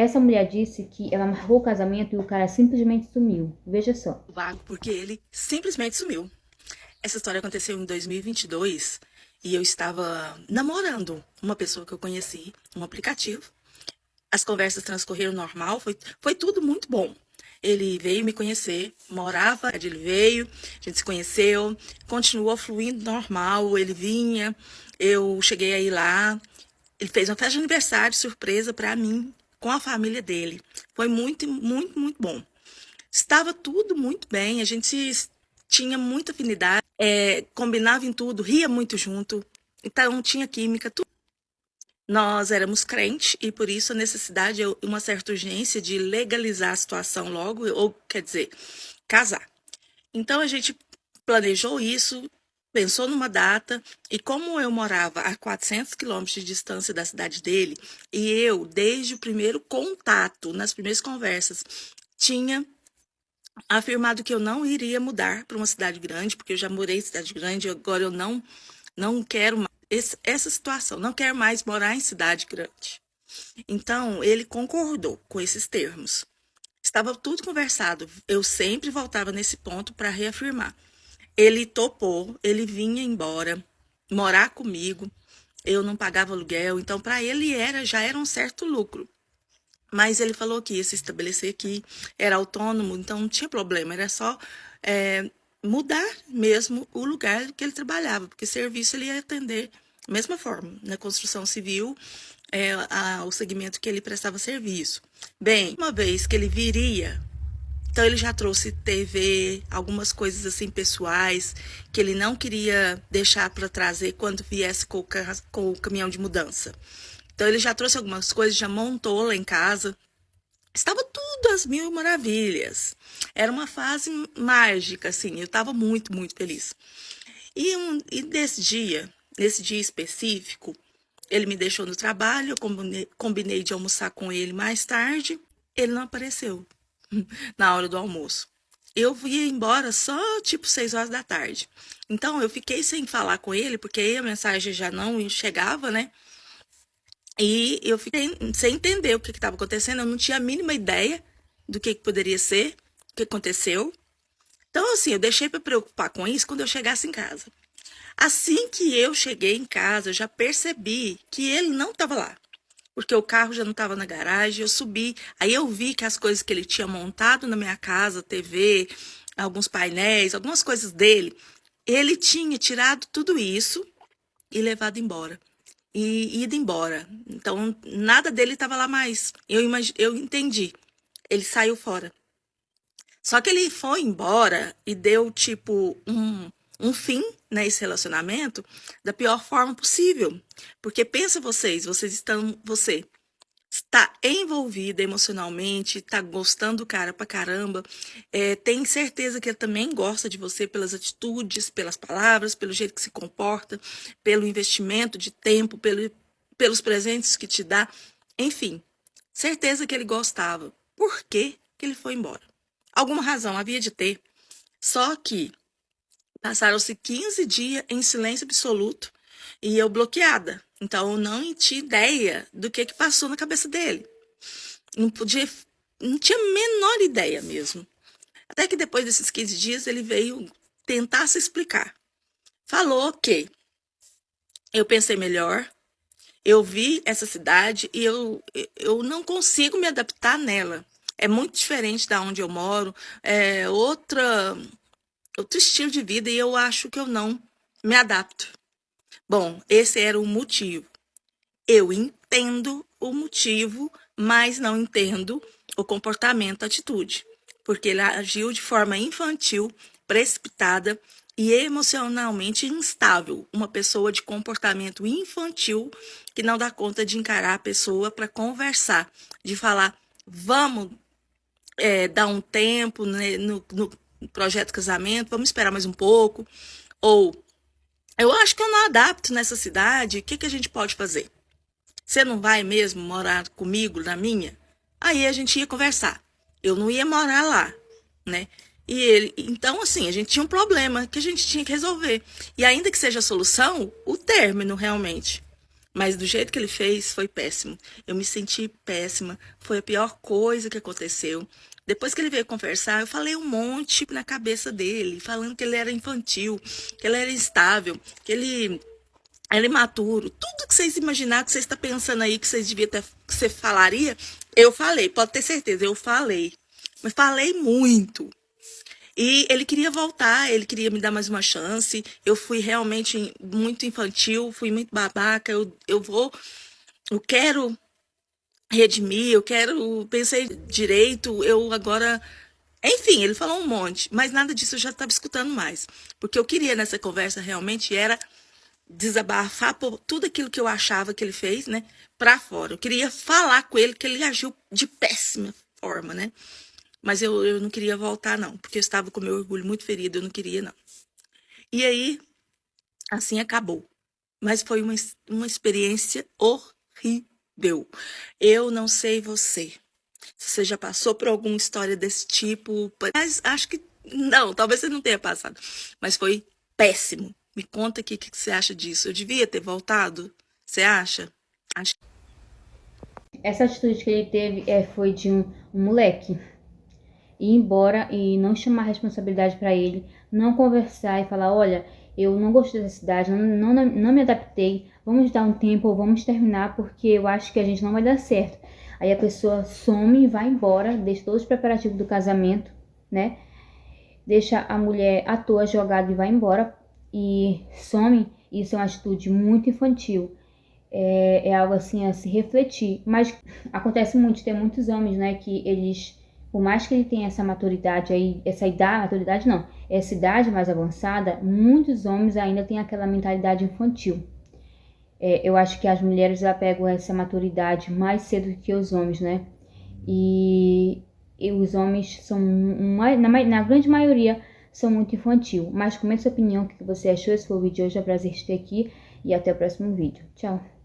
Essa mulher disse que ela marcou o casamento e o cara simplesmente sumiu. Veja só. Vago, porque ele simplesmente sumiu. Essa história aconteceu em 2022 e eu estava namorando uma pessoa que eu conheci, um aplicativo. As conversas transcorreram normal, foi tudo muito bom. Ele veio me conhecer, morava, ele veio, a gente se conheceu, continuou fluindo normal, ele vinha, eu cheguei aí lá, ele fez uma festa de aniversário surpresa para mim, com a família dele. Foi muito, muito, muito bom. Estava tudo muito bem, a gente tinha muita afinidade, combinava em tudo, ria muito junto, então tinha química, tudo. Nós éramos crentes e por isso a necessidade, uma certa urgência de legalizar a situação logo, ou quer dizer, casar. Então a gente planejou isso, pensou numa data, e como eu morava a 400 quilômetros de distância da cidade dele, e eu, desde o primeiro contato, nas primeiras conversas, tinha afirmado que eu não iria mudar para uma cidade grande, porque eu já morei em cidade grande, agora eu não quero mais essa situação, não quero mais morar em cidade grande. Então, ele concordou com esses termos. Estava tudo conversado, eu sempre voltava nesse ponto para reafirmar. Ele topou, ele vinha embora, morar comigo, eu não pagava aluguel, então para ele já era um certo lucro. Mas ele falou que ia se estabelecer aqui, era autônomo, então não tinha problema, era só mudar mesmo o lugar que ele trabalhava, porque serviço ele ia atender da mesma forma, na construção civil, o segmento que ele prestava serviço. Bem, uma vez que ele viria, então ele já trouxe TV, algumas coisas assim pessoais, que ele não queria deixar para trazer quando viesse com o caminhão de mudança. Então ele já trouxe algumas coisas, já montou lá em casa. Estava tudo às mil maravilhas. Era uma fase mágica, assim. Eu estava muito, muito feliz. E nesse dia específico, ele me deixou no trabalho, eu combinei de almoçar com ele mais tarde. Ele não apareceu na hora do almoço. Eu ia embora só tipo 6 horas da tarde. Então eu fiquei sem falar com ele, porque aí a mensagem já não chegava, né? E eu fiquei sem entender o que estava acontecendo, eu não tinha a mínima ideia do que poderia ser, o que aconteceu. Então, assim, eu deixei para preocupar com isso quando eu chegasse em casa. Assim que eu cheguei em casa, eu já percebi que ele não estava lá, porque o carro já não estava na garagem. Eu subi, aí eu vi que as coisas que ele tinha montado na minha casa, TV, alguns painéis, algumas coisas dele, ele tinha tirado tudo isso e levado embora e ido embora. Então, nada dele estava lá mais. Eu entendi. Ele saiu fora. Só que ele foi embora e deu, tipo, um fim nesse relacionamento da pior forma possível. Porque pensa você está envolvida emocionalmente, está gostando do cara pra caramba, tem certeza que ele também gosta de você pelas atitudes, pelas palavras, pelo jeito que se comporta, pelo investimento de tempo, pelos presentes que te dá, enfim, certeza que ele gostava. Por que que ele foi embora? Alguma razão havia de ter, só que passaram-se 15 dias em silêncio absoluto e eu bloqueada. Então eu não tinha ideia do que passou na cabeça dele. Não podia, não tinha a menor ideia mesmo. Até que depois desses 15 dias ele veio tentar se explicar. Falou que eu pensei melhor, eu vi essa cidade e eu não consigo me adaptar nela. É muito diferente da onde eu moro, é outro estilo de vida e eu acho que eu não me adapto. Bom, esse era o motivo. Eu entendo o motivo, mas não entendo o comportamento, a atitude, porque ele agiu de forma infantil, precipitada e emocionalmente instável. Uma pessoa de comportamento infantil que não dá conta de encarar a pessoa para conversar, de falar, vamos dar um tempo, né, no projeto casamento, vamos esperar mais um pouco, ou eu acho que eu não adapto nessa cidade, o que a gente pode fazer? Você não vai mesmo morar comigo na minha? Aí a gente ia conversar. Eu não ia morar lá, né? E ele, então assim, a gente tinha um problema que a gente tinha que resolver. E ainda que seja a solução, o término realmente. Mas do jeito que ele fez, foi péssimo. Eu me senti péssima. Foi a pior coisa que aconteceu. Depois que ele veio conversar, eu falei um monte na cabeça dele, falando que ele era infantil, que ele era instável, que ele era imaturo. Tudo que vocês imaginaram, que vocês estão pensando aí, que vocês deviam ter, que você falaria, eu falei, pode ter certeza, eu falei. Mas falei muito. E ele queria voltar, ele queria me dar mais uma chance. Eu fui realmente muito infantil, fui muito babaca. Eu quero redimir, eu quero, pensei direito, eu agora. Enfim, ele falou um monte, mas nada disso eu já estava escutando mais. Porque eu queria nessa conversa realmente era desabafar por tudo aquilo que eu achava que ele fez, né, pra fora. Eu queria falar com ele que ele agiu de péssima forma, né? Mas eu não queria voltar, não, porque eu estava com meu orgulho muito ferido, eu não queria, não. E aí, assim acabou. Mas foi uma experiência horrível. Eu não sei você. Se você já passou por alguma história desse tipo, mas acho que não, talvez você não tenha passado. Mas foi péssimo. Me conta aqui o que você acha disso. Eu devia ter voltado? Você acha? Acho. Essa atitude que ele teve foi de um moleque ir embora e não chamar responsabilidade para ele, não conversar e falar, olha, eu não gostei dessa cidade, não me adaptei, vamos dar um tempo ou vamos terminar porque eu acho que a gente não vai dar certo. Aí a pessoa some e vai embora, deixa todos os preparativos do casamento, né? Deixa a mulher à toa jogada e vai embora e some. Isso é uma atitude muito infantil. É algo assim a se refletir. Mas acontece muito, tem muitos homens, né, que eles, por mais que ele tenha essa maturidade aí, essa idade, maturidade não, essa idade mais avançada, muitos homens ainda têm aquela mentalidade infantil. Eu acho que as mulheres já pegam essa maturidade mais cedo que os homens, né? E os homens são, na grande maioria, são muito infantil. Mas comenta sua opinião, o que você achou. Esse foi o vídeo de hoje, é um prazer te ter aqui e até o próximo vídeo. Tchau!